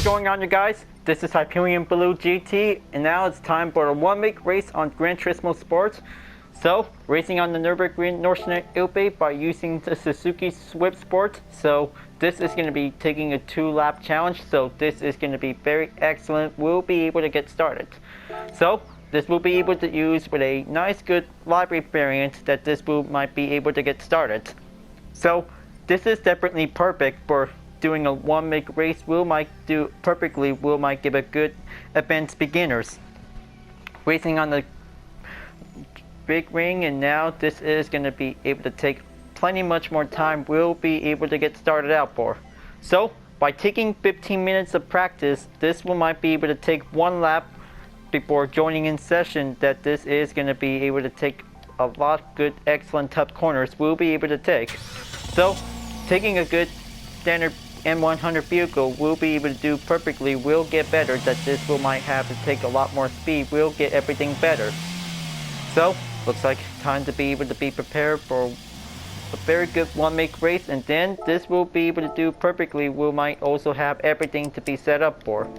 What's going on, you guys? This is Hyperion-Blue-GT, and now it's time for a one-week race on Gran Turismo Sports. So, racing on the Nurburgring Nordschleife by using the Suzuki Swift Sport. So, this is going to be taking a 2-lap challenge, so this is going to be very excellent. We'll be able to get started. So, this will be able to use with a nice good library variant that this will might be able to get started. So, this is definitely perfect for doing a one-week race. Will might do perfectly. Will might give a good advanced beginners. Racing on the big ring, and now this is going to be able to take plenty much more time. We'll be able to get started out for. So by taking 15 minutes of practice, this will might be able to take 1 lap before joining in session. That this is going to be able to take a lot good, excellent tough corners. We'll be able to take. So taking a good standard M100 vehicle will be able to do perfectly. Will get better. That this will might have to take a lot more speed. Will get everything better. So looks like time to be able to be prepared for a very good one-week race, and then this will be able to do perfectly. We might also have everything to be set up for.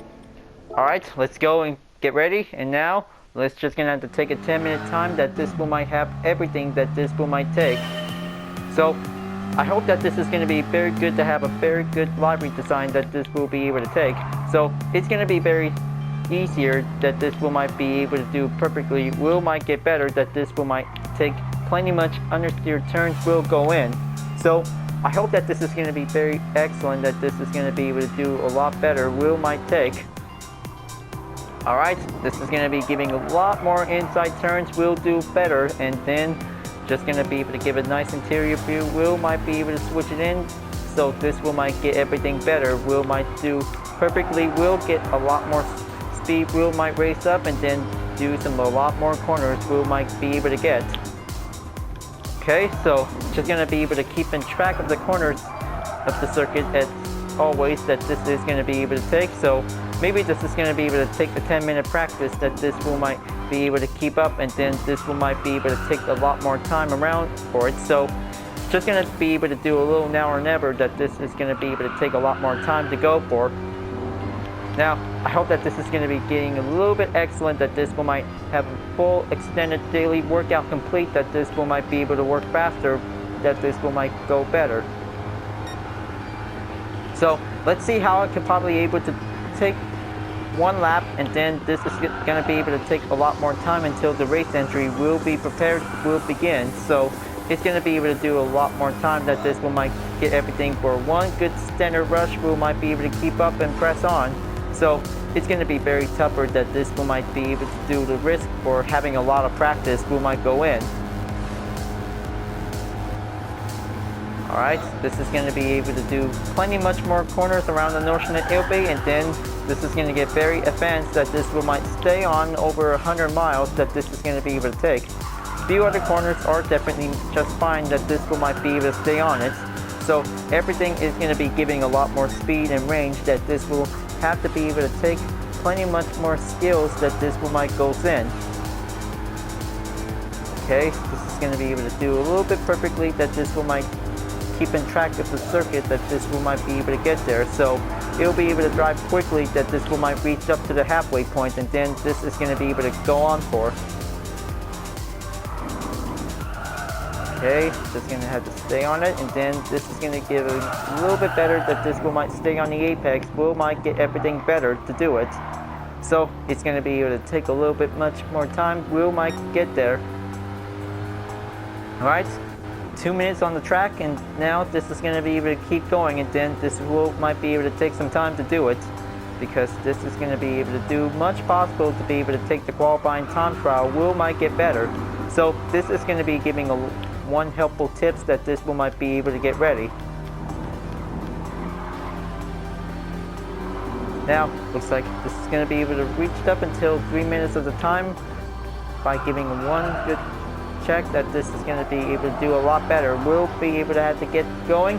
Alright, let's go and get ready, and now let's just gonna have to take a 10-minute time that this will might have everything that this will might take. So I hope that this is going to be very good to have a very good library design that this will be able to take. So it's going to be very easier that this will might be able to do perfectly. Will might get better that this will might take plenty much understeer turns will go in. So I hope that this is going to be very excellent, that this is going to be able to do a lot better. Will might take. Alright, this is going to be giving a lot more inside turns. Will do better, and then just going to be able to give a nice interior view. Will might be able to switch it in, so this will might get everything better. Will might do perfectly. Will get a lot more speed. Will might race up and then do a lot more corners. Will might be able to get. Okay, so just going to be able to keep in track of the corners of the circuit as always that this is going to be able to take. So maybe this is going to be able to take a 10-minute practice that this will might be able to keep up, and then this will might be able to take a lot more time around for it. So just going to be able to do a little now or never that this is going to be able to take a lot more time to go for. Now I hope that this is going to be getting a little bit excellent, that this will might have a full extended daily workout complete, that this will might be able to work faster, that this will might go better. So let's see how I can probably able to take 1 lap, and then this is going to be able to take a lot more time until the race entry will be prepared, will begin. So it's going to be able to do a lot more time that this will might get everything for one good standard rush. Will might be able to keep up and press on. So it's going to be very tougher that this will might be able to do the risk for having a lot of practice. Will might go in. Alright, this is going to be able to do plenty much more corners around the Nordschleife, and then this is going to get very advanced that this will might stay on over 100 miles, that this is going to be able to take. A few other corners are definitely just fine that this will might be able to stay on it. So everything is going to be giving a lot more speed and range, that this will have to be able to take plenty much more skills that this will might goes in. Okay, this is going to be able to do a little bit perfectly, that this will might keep in track of the circuit, that this will might be able to get there. So it'll be able to drive quickly, that this will might reach up to the halfway point, and then this is going to be able to go on for. Okay, just going to have to stay on it, and then this is going to give a little bit better, that this will might stay on the apex. Will might get everything better to do it. So it's going to be able to take a little bit much more time. Will might get there. Alright, 2 minutes on the track, and now this is going to be able to keep going, and then this will might be able to take some time to do it, because this is going to be able to do much possible to be able to take the qualifying time trial. Will might get better. So this is going to be giving one helpful tips that this will might be able to get ready. Now looks like this is going to be able to reach up until 3 minutes of the time by giving one good check that this is going to be able to do a lot better. Will be able to have to get going,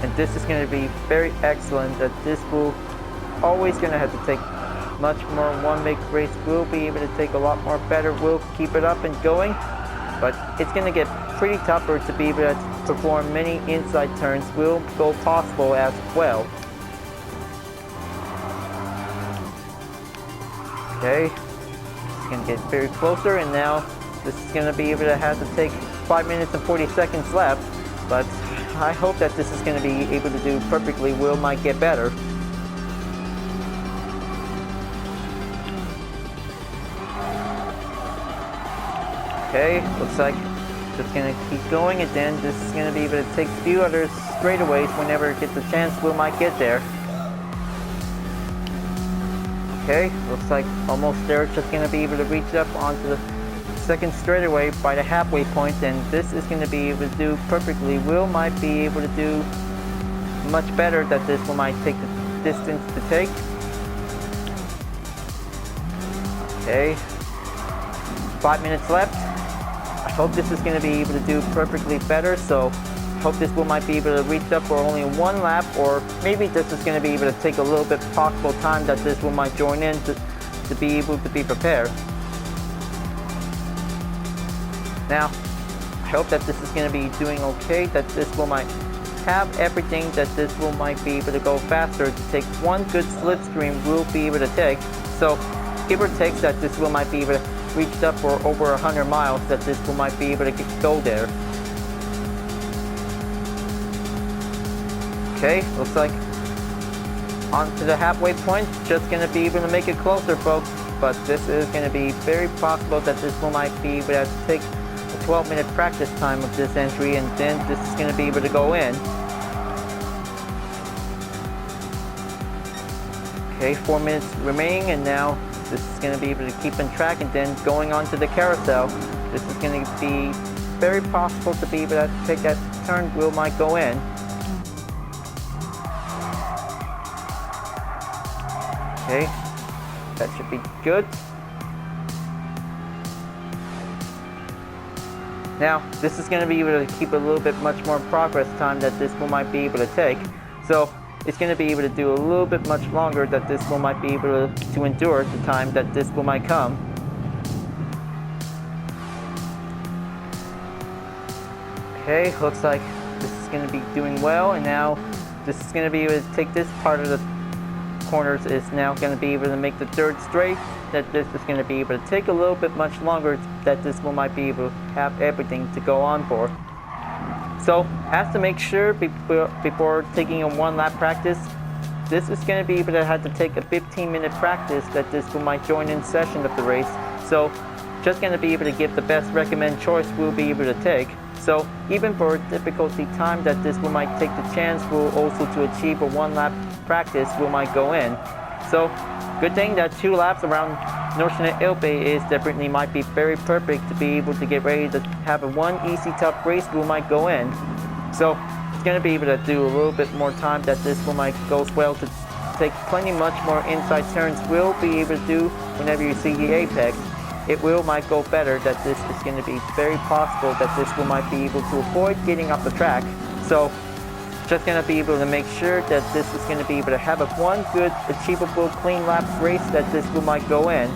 and this is going to be very excellent, that this will always going to have to take much more one-week race. Will be able to take a lot more better. Will keep it up and going, but it's going to get pretty tougher to be able to perform many inside turns. Will go possible as well. Okay, it's going to get very closer, and now this is going to be able to have to take 5 minutes and 40 seconds left, but I hope that this is going to be able to do perfectly. Will might get better. Okay, looks like it's going to keep going, and then this is going to be able to take a few other straightaways whenever it gets a chance. Will might get there. Okay, looks like almost there. It's just going to be able to reach up onto the second straightaway by the halfway point, and this is going to be able to do perfectly. Will might be able to do much better that this will might take the distance to take. Okay, 5 minutes left. I hope this is going to be able to do perfectly better, so I hope this will might be able to reach up for only one lap, or maybe this is going to be able to take a little bit possible time that this will might join in to be able to be prepared. Now, I hope that this is going to be doing okay, that this will might have everything, that this will might be able to go faster to take one good slipstream. Will be able to take. So, give or take that this will might be able to reach up for over 100 miles, that this will might be able to go there. Okay, looks like onto the halfway point, just going to be able to make it closer, folks, but this is going to be very possible that this will might be able to take 12-minute practice time of this entry, and then this is going to be able to go in. Okay, 4 minutes remaining, and now this is going to be able to keep on track, and then going on to the carousel. This is going to be very possible to be able to take that turn. Will might go in. Okay, that should be good. Now, this is going to be able to keep a little bit much more progress time that this will might be able to take. So, it's going to be able to do a little bit much longer that this will might be able to endure the time that this will might come. Okay, looks like this is going to be doing well, and now this is going to be able to take this part of the corners is now going to be able to make the third straight, that this is going to be able to take a little bit much longer, that this will might be able to have everything to go on for. So, have to make sure before taking a one lap practice, this is going to be able to have to take a 15-minute practice that this will might join in session of the race. So, just going to be able to give the best recommend choice we'll be able to take. So, even for difficulty time that this will might take the chance will also to achieve a one lap practice will might go in. So, good thing that 2 laps around Nordschleife is definitely might be very perfect to be able to get ready to have a one easy tough race will might go in. So, it's going to be able to do a little bit more time that this will might goes well to take plenty much more inside turns. Will be able to do whenever you see the apex. It will might go better, that this is going to be very possible that this will might be able to avoid getting off the track. So, just going to be able to make sure that this is going to be able to have a one good achievable clean lap race that this will might go in.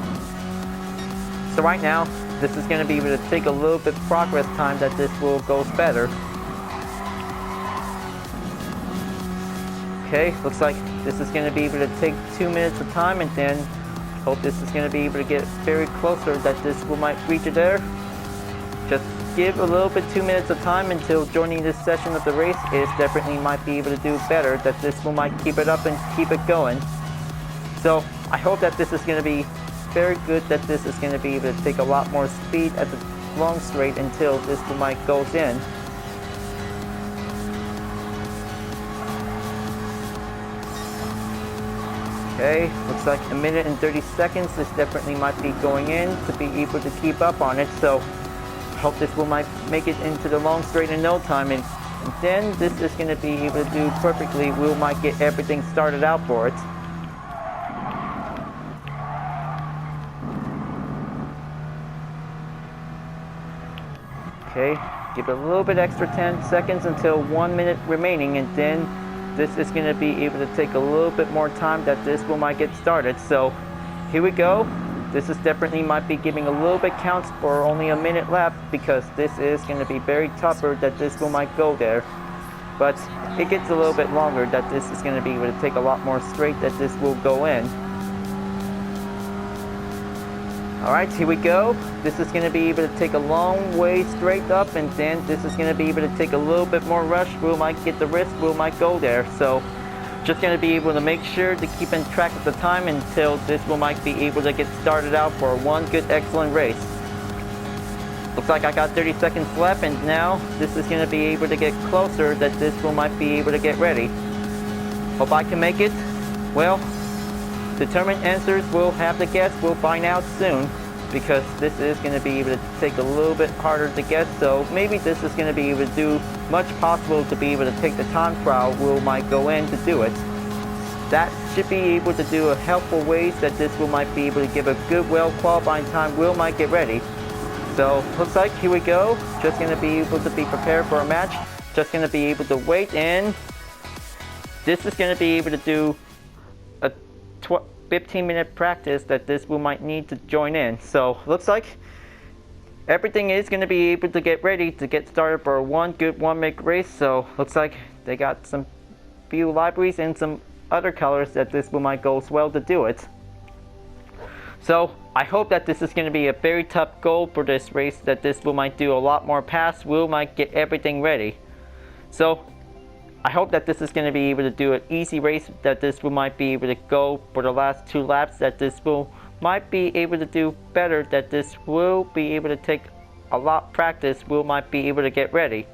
So right now, this is going to be able to take a little bit progress time that this will goes better. Okay, looks like this is going to be able to take 2 minutes of time, and then hope this is going to be able to get very closer that this will might reach it there. Just give a little bit 2 minutes of time until joining this session of the race is definitely might be able to do better, that this will might keep it up and keep it going. So I hope that this is going to be very good, that this is going to be able to take a lot more speed at the long straight until this will might goes in. Okay, looks like 1 minute and 30 seconds. This definitely might be going in to be able to keep up on it. So I hope this will might make it into the long straight in no time. And then this is going to be able to do perfectly. We might get everything started out for it. Okay, give it a little bit extra 10 seconds until 1 minute remaining, and then this is going to be able to take a little bit more time that this will might get started. So here we go. This is definitely might be giving a little bit counts for only a minute left, because this is going to be very tougher that this will might go there. But it gets a little bit longer that this is going to be able to take a lot more straight that this will go in. Alright, here we go. This is going to be able to take a long way straight up, and then this is going to be able to take a little bit more rush. We might get the wrist, we might go there. So just going to be able to make sure to keep in track of the time until this will might be able to get started out for one good excellent race. Looks like I got 30 seconds left, and now this is going to be able to get closer that this will might be able to get ready. Hope I can make it. Well, determined answers we'll have to guess. We'll find out soon, because this is going to be able to take a little bit harder to guess. So maybe this is going to be able to do much possible to be able to take the time trial we might go in to do it. That should be able to do a helpful ways that this will might be able to give a good well qualifying time we might get ready. So looks like here we go. Just going to be able to be prepared for a match. Just going to be able to wait, and this is going to be able to do a 15-minute practice that this we might need to join in. So looks like everything is going to be able to get ready to get started for one good one-make race. So looks like they got some few libraries and some other colors that this we might go well to do it. So I hope that this is going to be a very tough goal for this race, that this we might do a lot more pass, we might get everything ready. So I hope that this is going to be able to do an easy race, that this will might be able to go for the last 2 laps, that this will might be able to do better, that this will be able to take a lot practice, will might be able to get ready.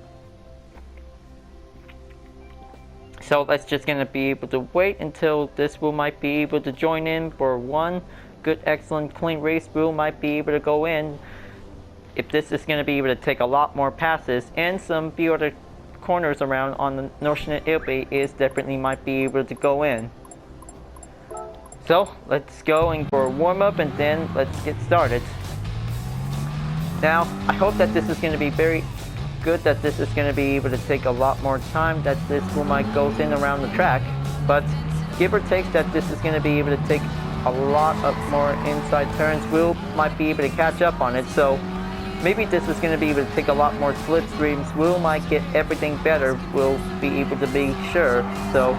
So let's just going to be able to wait until this will might be able to join in for one good excellent clean race. We might be able to go in if this is going to be able to take a lot more passes, and some few other corners around on the Nordschleife is definitely might be able to go in. So let's go in for a warm-up, and then let's get started. Now I hope that this is going to be very good, that this is going to be able to take a lot more time, that this will might goes in around the track, but give or take that this is going to be able to take a lot of more inside turns. We'll might be able to catch up on it. So maybe this is going to be able to take a lot more slipstreams. We might get everything better. We'll be able to be sure. So,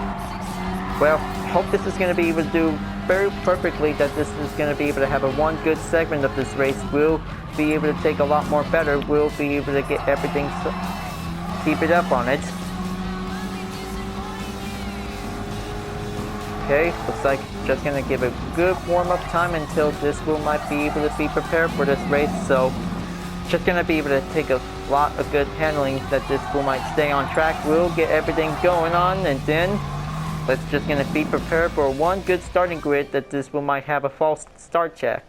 well, hope this is going to be able to do very perfectly, that this is going to be able to have a one good segment of this race. We'll be able to take a lot more better. We'll be able to get everything, keep it up on it. Okay, looks like just going to give a good warm-up time until this will might be able to be prepared for this race. So just going to be able to take a lot of good handling, that this will might stay on track. We'll get everything going on, and then let's just going to be prepared for one good starting grid, that this will might have a false start check.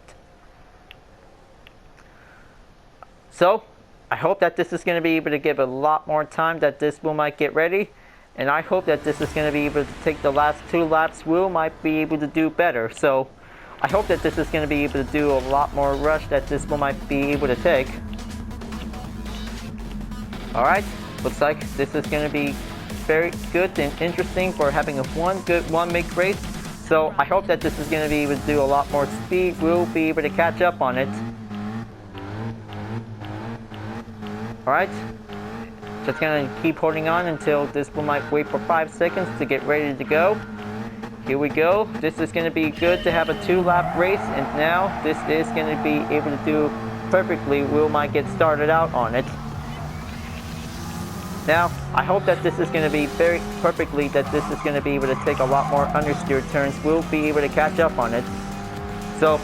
So I hope that this is going to be able to give a lot more time, that this will might get ready. And I hope that this is going to be able to take the last 2 laps. We might be able to do better. So I hope that this is going to be able to do a lot more rush, that this will might be able to take. Alright, looks like this is going to be very good and interesting for having a one good one-make race. So I hope that this is going to be able to do a lot more speed. We'll be able to catch up on it. Alright. Just going to keep holding on until this will might wait for 5 seconds to get ready to go. Here we go. This is going to be good to have a 2-lap race, and now this is going to be able to do perfectly. We might get started out on it. Now, I hope that this is going to be very perfectly, that this is going to be able to take a lot more understeer turns. We'll be able to catch up on it. So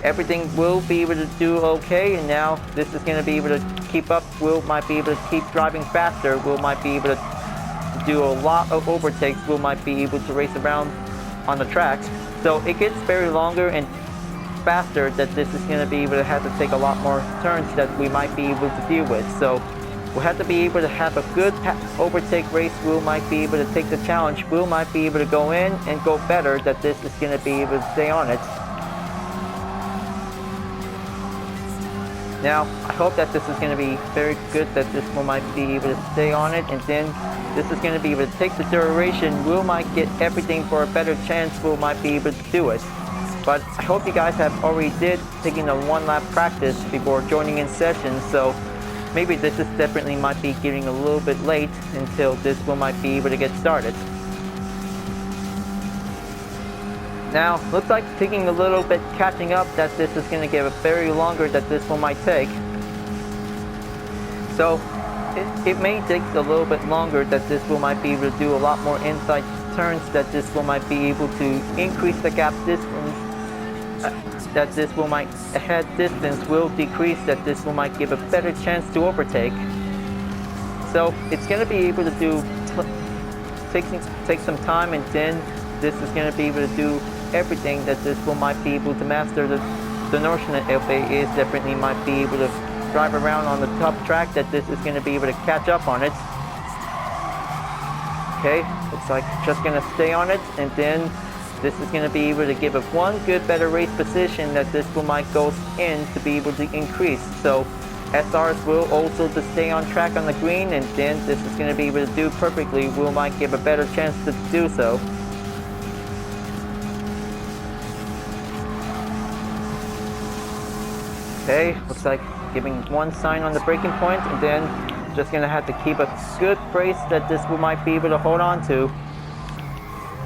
everything will be able to do okay, and now this is going to be able to keep up. We'll might be able to keep driving faster. We'll might be able to do a lot of overtakes. We'll might be able to race around on the tracks. So it gets very longer and faster, that this is going to be able to have to take a lot more turns that we might be able to deal with. So we'll have to be able to have a good overtake race. We might be able to take the challenge. We might be able to go in and go better, that this is going to be able to stay on it. Now, I hope that this is going to be very good, that this one might be able to stay on it, and then this is going to be able to take the duration. We might get everything for a better chance. We might be able to do it. But I hope you guys have already taking a 1-lap practice before joining in session. So maybe this is definitely might be getting a little bit late until this one might be able to get started. Now, looks like taking a little bit catching up that this is going to give a very longer that this one might take. So, it may take a little bit longer that this will might be able to do a lot more inside turns, that this will might be able to increase the gap distance, that this will might ahead distance will decrease, that this will might give a better chance to overtake. So, it's going to be able to do take some time, and then this is going to be able to do everything that this will might be able to master. The Nordschleife is definitely might be able to drive around on the top track, that this is going to be able to catch up on it. Okay, looks like just going to stay on it, and then this is going to be able to give it one good better race position that this will might go in to be able to increase. So SRs will also to stay on track on the green, and then this is going to be able to do perfectly, will might give a better chance to do so. Okay, looks like giving one sign on the braking point, and then just going to have to keep a good brace that this will might be able to hold on to.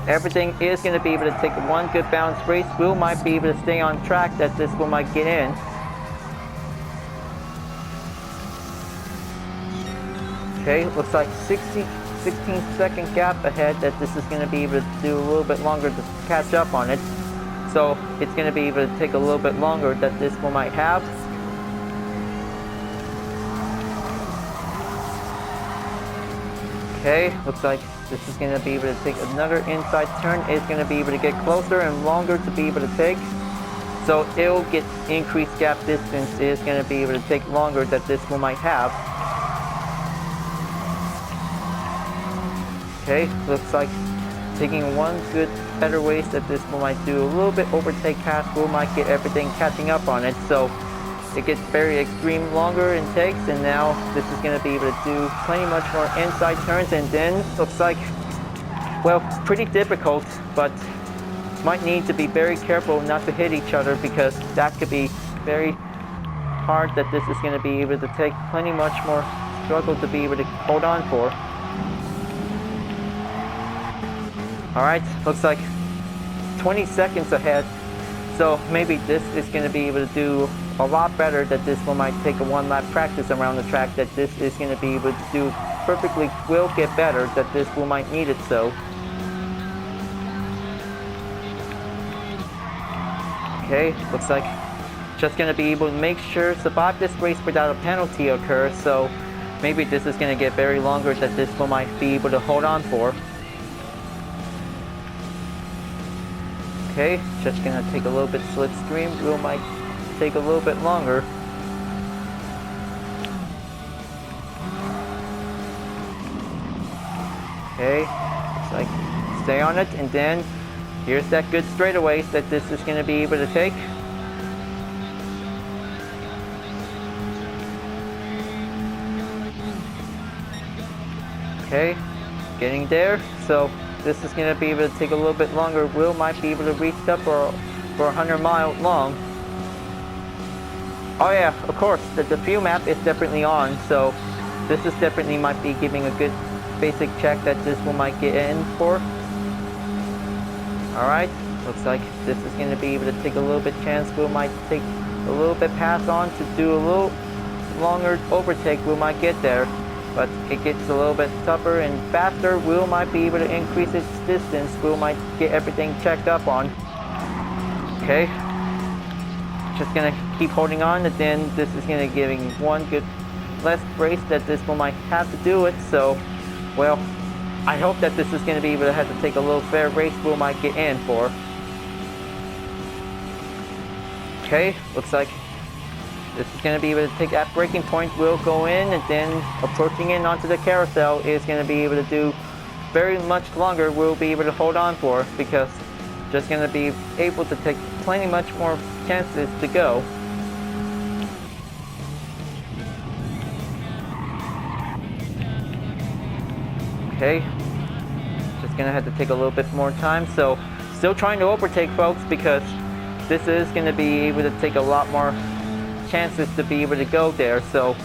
Everything is going to be able to take one good balanced race, will might be able to stay on track, that this will might get in. Okay, looks like 16-second gap ahead, that this is going to be able to do a little bit longer to catch up on it. So it's going to be able to take a little bit longer that this one might have. Okay, looks like this is going to be able to take another inside turn. It's going to be able to get closer and longer to be able to take. So it'll get increased gap distance. It's going to be able to take longer that this one might have. Okay, looks like taking one good better ways that this one might do a little bit overtake pass, will might get everything catching up on it. So it gets very extreme longer in takes, and now this is going to be able to do plenty much more inside turns, and then looks like, well, pretty difficult, but might need to be very careful not to hit each other, because that could be very hard that this is going to be able to take plenty much more struggle to be able to hold on for. Alright, looks like 20 seconds ahead, so maybe this is going to be able to do a lot better, that this one might take a one lap practice around the track, that this is going to be able to do perfectly, will get better, that this will might need it so. Okay, looks like just going to be able to make sure survive this race without a penalty occur, so maybe this is going to get very longer that this one might be able to hold on for. Okay, just gonna take a little bit slipstream, will might take a little bit longer. Okay, looks like stay on it, and then here's that good straightaway that this is gonna be able to take. Okay, getting there, so this is going to be able to take a little bit longer. Will might be able to reach up for 100 miles long. Oh yeah, of course, the fuel map is definitely on, so this is definitely might be giving a good basic check that this one might get in for. Alright, looks like this is going to be able to take a little bit chance. Will might take a little bit pass on to do a little longer overtake. Will might get there. But it gets a little bit tougher and faster. Will might be able to increase its distance. Will might get everything checked up on. Okay. Just gonna keep holding on, and then this is gonna giving one good less brace that this one might have to do it. So, well, I hope that this is gonna be able to have to take a little fair race. Will might get in for. Okay, looks like this is going to be able to take that braking point, will go in, and then approaching in onto the carousel is going to be able to do very much longer. Will be able to hold on for, because just going to be able to take plenty much more chances to go. Okay, just going to have to take a little bit more time. So still trying to overtake, folks, because this is going to be able to take a lot more chances to be able to go there. So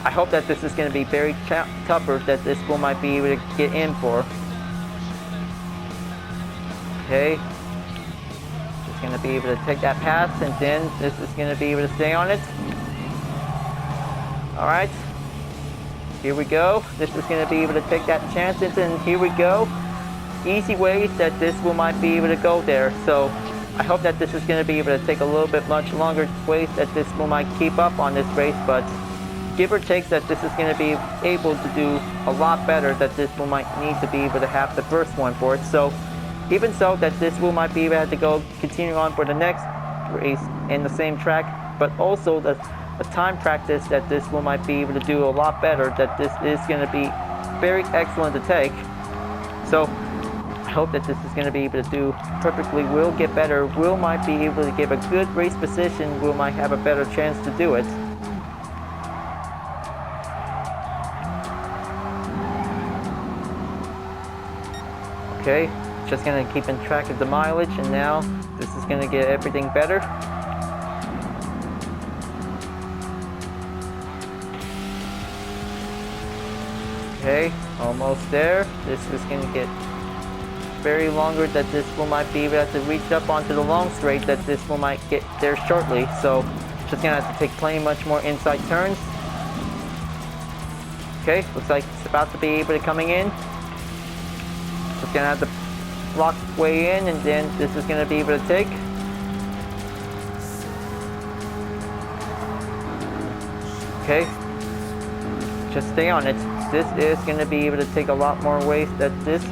I hope that this is going to be very tougher, that this one might be able to get in for. Okay, Just going to be able to take that pass, and then this is going to be able to stay on it. Alright, here we go. This is going to be able to take that chance, and here we go. Easy ways that this will might be able to go there. So I hope that this is going to be able to take a little bit much longer ways that this will might keep up on this race, but give or take that this is going to be able to do a lot better, that this will might need to be able to have the first one for it. So even so that this will might be able to have to go continue on for the next race in the same track, but also the time practice that this will might be able to do a lot better, that this is going to be very excellent to take. So I hope that this is going to be able to do perfectly. Will get better, will might be able to give a good race position, will might have a better chance to do it. Okay, just going to keep in track of the mileage, and now this is going to get everything better. Okay, almost there. This is going to get very longer, that this will might be able to reach up onto the long straight, that this will might get there shortly. So just going to have to take plenty much more inside turns. Okay, looks like it's about to be able to coming in. Just going to have to block way in, and then this is going to be able to take. Okay, just stay on it. This is going to be able to take a lot more ways, that this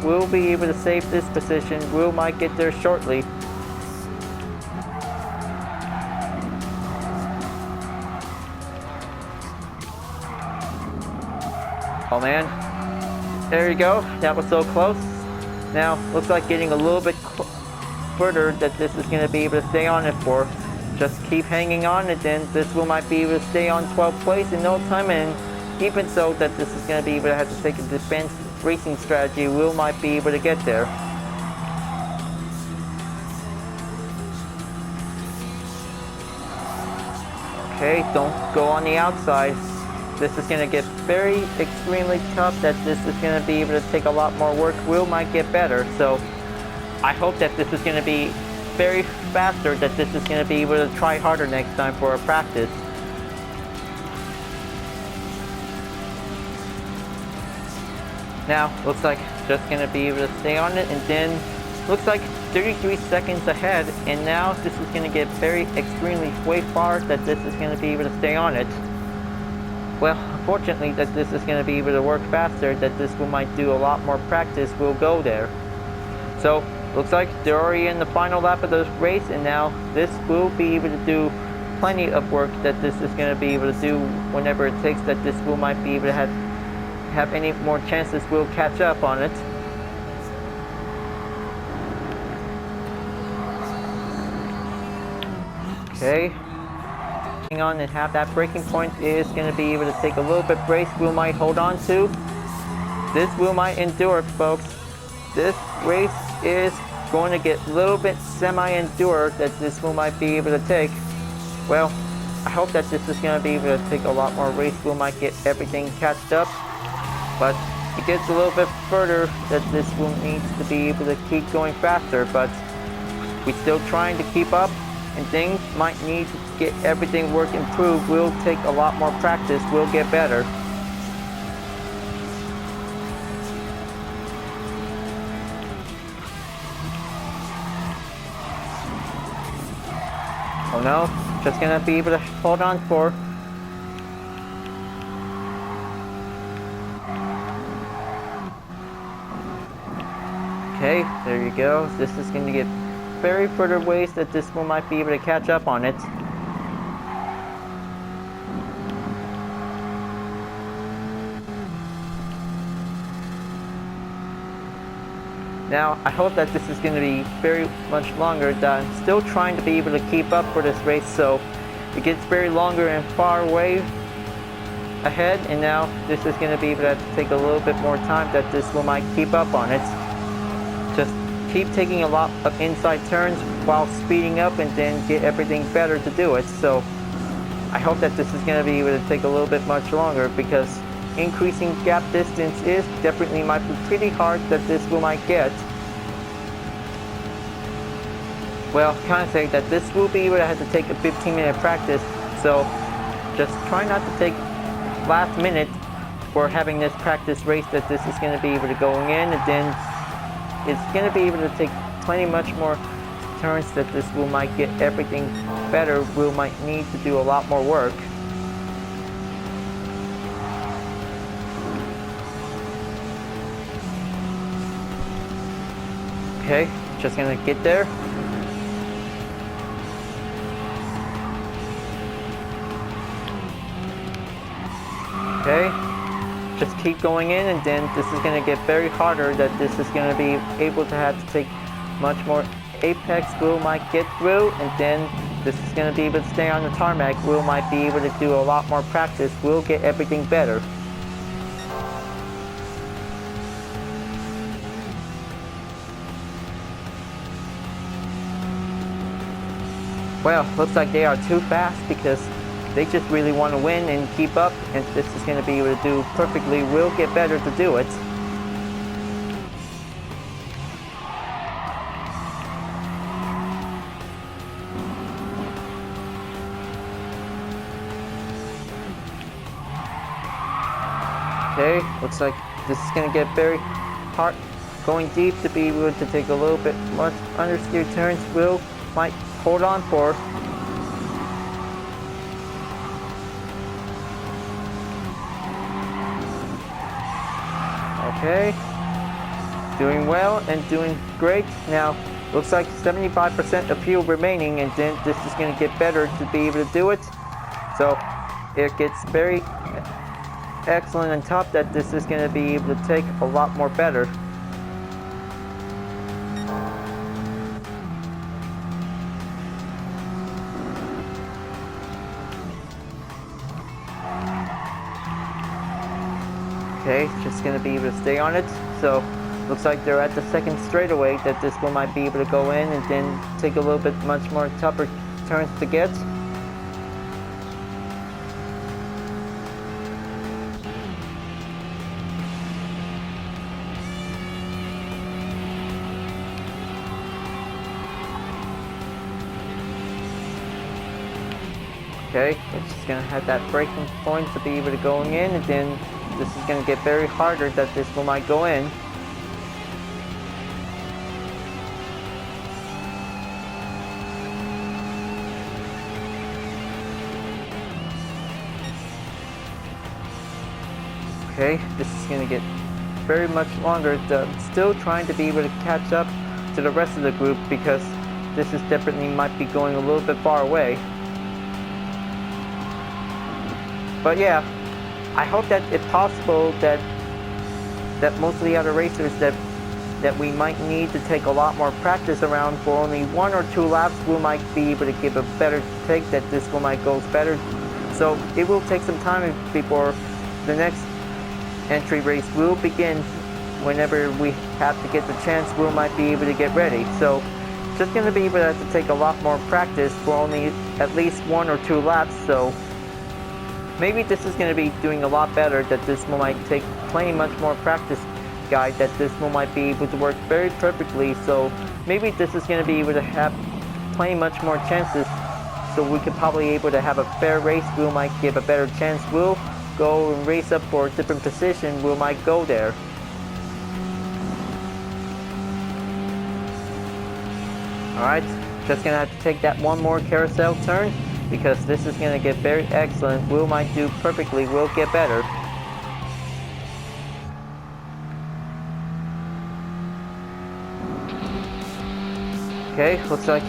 will be able to save this position, will might get there shortly. Oh man, there you go, that was so close. Now looks like getting a little bit further, that this is going to be able to stay on it for. Just keep hanging on, and then this will might be able to stay on 12th place in no time, and even so that this is going to be able to have to take a defense racing strategy, will might be able to get there. Okay, don't go on the outside. This is going to get very extremely tough, that this is going to be able to take a lot more work, will might get better. So I hope that this is going to be very faster, that this is going to be able to try harder next time for a practice. Now looks like just going to be able to stay on it, and then looks like 33 seconds ahead, and now this is going to get very extremely way far, that this is going to be able to stay on it. Well, unfortunately that this is going to be able to work faster, that this will might do a lot more practice, will go there. So looks like they're already in the final lap of the race, and now this will be able to do plenty of work, that this is going to be able to do whenever it takes, that this will might be able to have any more chances, will catch up on it. Okay, hang on, and have that braking point is going to be able to take a little bit brace, will might hold on to. This will might endure, folks. This race is going to get a little bit semi-endure, that this will might be able to take. Well, I hope that this is going to be able to take a lot more race, will might get everything catched up. But it gets a little bit further, that this will need to be able to keep going faster, but we're still trying to keep up, and things might need to get everything work improved, will take a lot more practice, will get better. Oh no, just gonna be able to hold on for. Okay, there you go. This is going to get very further ways, that this one might be able to catch up on it. Now, I hope that this is going to be very much longer, that I'm still trying to be able to keep up for this race, so it gets very longer and far away ahead, and now this is going to be able to have to take a little bit more time, that this one might keep up on it. Just keep taking a lot of inside turns while speeding up, and then get everything better to do it. So I hope that this is going to be able to take a little bit much longer, because increasing gap distance is definitely might be pretty hard, that this will might get. well, kind of say that this will be able to have to take a 15-minute practice, so just try not to take last minute for having this practice race that this is going to be able to going in, and then it's going to be able to take plenty much more turns that this will might get everything better. Will might need to do a lot more work. Okay, just gonna get there. Okay, just keep going in, and then this is gonna get very harder that this is gonna be able to have to take much more apex. Will might get through, and then this is gonna be able to stay on the tarmac. Will might be able to do a lot more practice. Will get everything better. Well, looks like they are too fast because they just really want to win and keep up, and this is going to be able to do perfectly. Will get better to do it. Okay, looks like this is going to get very hard going deep to be able to take a little bit much understeer turns. Will might hold on for. Okay, doing well and doing great. Now looks like 75% of fuel remaining, and then this is going to get better to be able to do it. So it gets very excellent on top that this is going to be able to take a lot more better. Okay, just going to be able to stay on it. So looks like they're at the second straightaway that this one might be able to go in and then take a little bit much more tougher turns to get. Okay, it's just going to have that braking point to be able to going in, and then this is going to get very harder that this one might go in. Okay, this is going to get very much longer. I'm still trying to be able to catch up to the rest of the group because this is definitely might be going a little bit far away. But yeah, I hope that it's possible that most of the other racers that we might need to take a lot more practice around for only 1 or 2 laps, we might be able to give a better take, that this one might go better. So it will take some time before the next entry race will begin. Whenever we have to get the chance, we might be able to get ready. So just going to be able to have to take a lot more practice for only at least 1 or 2 laps. So maybe this is going to be doing a lot better, that this one might take plenty much more practice guide, that this one might be able to work very perfectly. So maybe this is going to be able to have plenty much more chances, so we could probably able to have a fair race. We might give a better chance. We'll go and race up for a different position. We might go there. Alright, just going to have to take that one more carousel turn, because this is going to get very excellent. Will might do perfectly. Will get better. Okay, looks like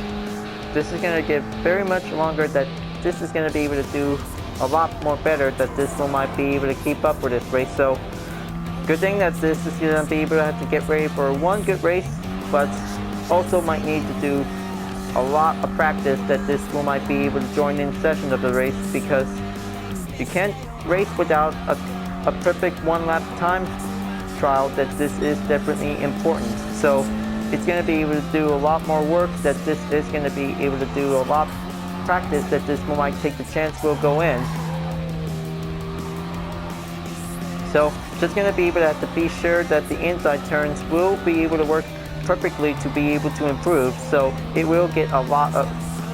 this is going to get very much longer, that this is going to be able to do a lot more better, that this one might be able to keep up with this race. So good thing that this is going to be able to have to get ready for one good race, but also might need to do a lot of practice, that this one might be able to join in sessions of the race, because you can't race without a perfect 1 lap time trial, that this is definitely important. So it's going to be able to do a lot more work, that this is going to be able to do a lot of practice, that this one might take the chance will go in. So just going to be able to have to be sure that the inside turns will be able to work perfectly to be able to improve. So it will get a lot of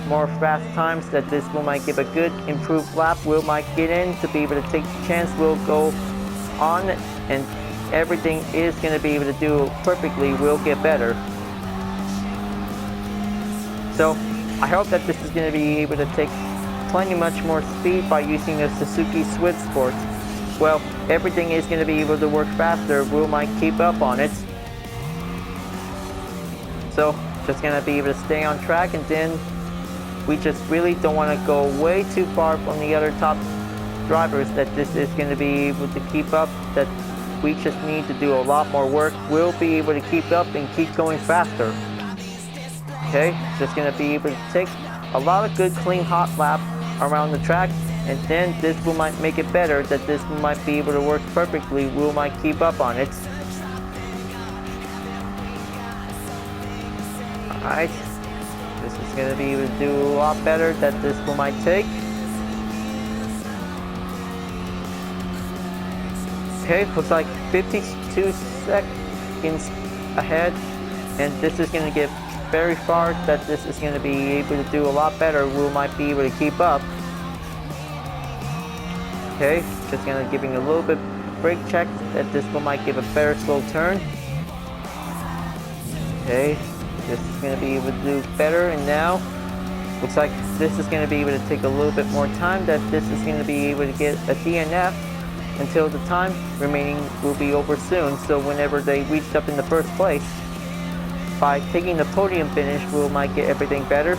more fast times that this will might give a good improved lap. Will might get in to be able to take the chance. Will go on and everything is going to be able to do perfectly. Will get better. So I hope that this is going to be able to take plenty much more speed by using the Suzuki Swift Sport. Well, everything is going to be able to work faster. Will might keep up on it. So just going to be able to stay on track, and then we just really don't want to go way too far from the other top drivers that this is going to be able to keep up, that we just need to do a lot more work. We'll be able to keep up and keep going faster. Okay, just going to be able to take a lot of good clean hot laps around the track, and then this will might make it better, that this might be able to work perfectly. Will might keep up on it. Alright, this is going to be able to do a lot better that this will might take. Okay, looks like 52 seconds ahead, and this is going to get very far, that this is going to be able to do a lot better. Will might be able to keep up. Okay, just going to giving a little bit brake check, that this will might give a better slow turn. Okay, this is going to be able to do better, and now looks like this is going to be able to take a little bit more time, that this is going to be able to get a DNF until the time remaining will be over soon. So whenever they reached up in the first place, by taking the podium finish, Will might get everything better.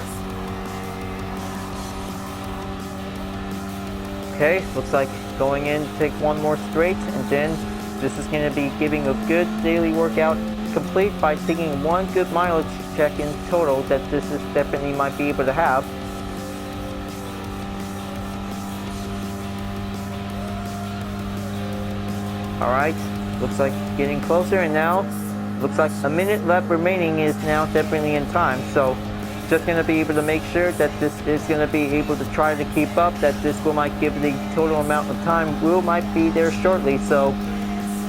Okay, looks like going in to take one more straight, and then this is going to be giving a good daily workout complete by taking one good mileage check in total, that this is definitely might be able to have. Alright, looks like getting closer, and now looks like a minute left remaining is now definitely in time. So just going to be able to make sure that this is going to be able to try to keep up, that this will might give the total amount of time. Will might be there shortly, so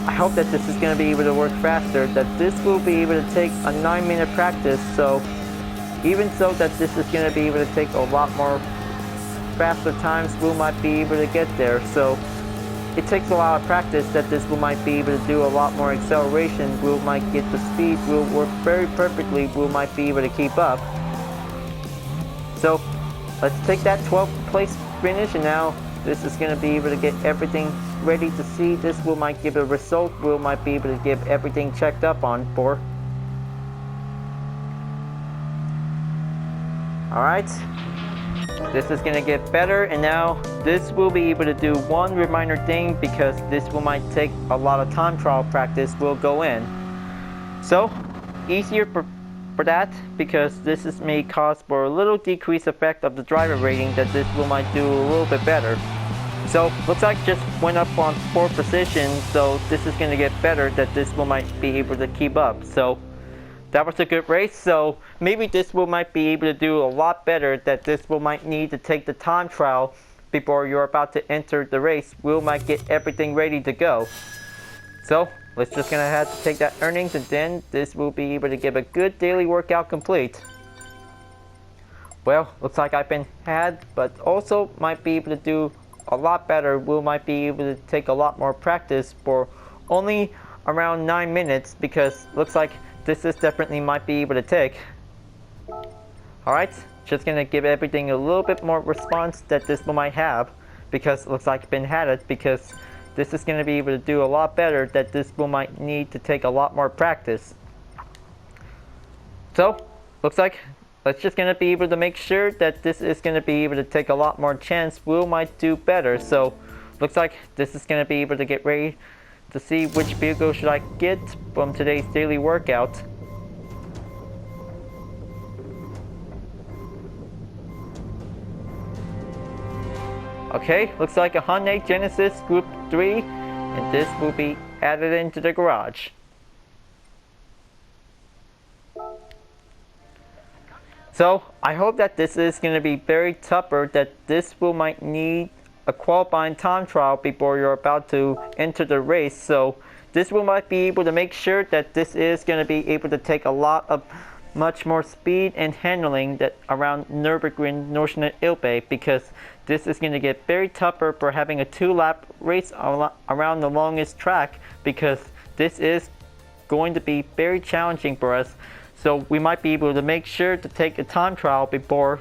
I hope that this is going to be able to work faster, that this will be able to take a 9-minute practice. So even so that this is going to be able to take a lot more faster times, Will might be able to get there. So it takes a lot of practice, that this will might be able to do a lot more acceleration. Will might get the speed. Will work very perfectly. Will might be able to keep up. So let's take that 12th place finish, and now this is going to be able to get everything ready to see. This will might give a result. Will might be able to give everything checked up on for. Alright, this is going to get better, and now this will be able to do one reminder thing, because this will might take a lot of time trial practice will go in. So easier for that, because this is may cause for a little decreased effect of the driver rating, that this will might do a little bit better. So looks like just went up on 4th position, so this is going to get better, that this will might be able to keep up. So that was a good race. So maybe this will might be able to do a lot better, that this will might need to take the time trial before you're about to enter the race. Will might get everything ready to go. So let's just gonna have to take that earnings, and then this will be able to give a good daily workout complete. Well, looks like I've been had, but also might be able to do a lot better. Will might be able to take a lot more practice for only around 9 minutes, because looks like this is definitely might be able to take. Alright, just gonna give everything a little bit more response that this will might have, because it looks like I've been had it, because this is going to be able to do a lot better, that this will might need to take a lot more practice. So looks like let's just going to be able to make sure that this is going to be able to take a lot more chance. Will might do better. So looks like this is going to be able to get ready to see which vehicle should I get from today's daily workout. Okay, looks like a Hyundai Genesis Group 3, and this will be added into the garage. So I hope that this is going to be very tougher, that this will might need a qualifying time trial before you're about to enter the race. So this will might be able to make sure that this is going to be able to take a lot of much more speed and handling that around Nurburgring Nordschleife, because this is going to get very tougher for having a 2-lap race around the longest track, because this is going to be very challenging for us. So we might be able to make sure to take a time trial before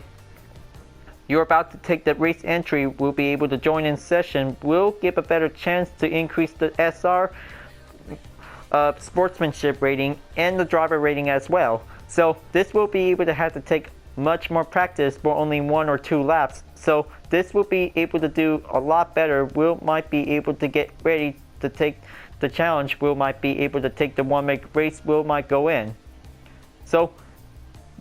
you're about to take the race entry. Will be able to join in session, will give a better chance to increase the SR sportsmanship rating and the driver rating as well. So this will be able to have to take much more practice for only 1 or 2 laps. So this will be able to do a lot better. Will might be able to get ready to take the challenge. Will might be able to take the 1-make race. Will might go in. So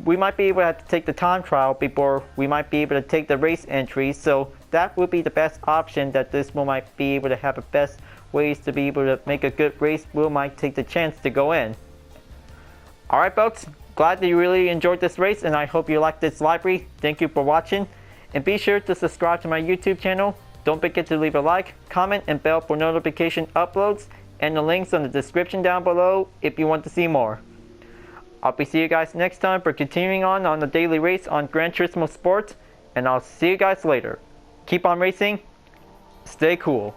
we might be able to have to take the time trial before we might be able to take the race entry. So that would be the best option, that this will might be able to have the best ways to be able to make a good race. Will might take the chance to go in. Alright folks, glad that you really enjoyed this race, and I hope you liked this library. Thank you for watching, and be sure to subscribe to my YouTube channel. Don't forget to leave a like, comment, and bell for notification uploads, and the links in the description down below if you want to see more. I'll be seeing you guys next time for continuing on the daily race on Gran Turismo Sports, and I'll see you guys later. Keep on racing, stay cool.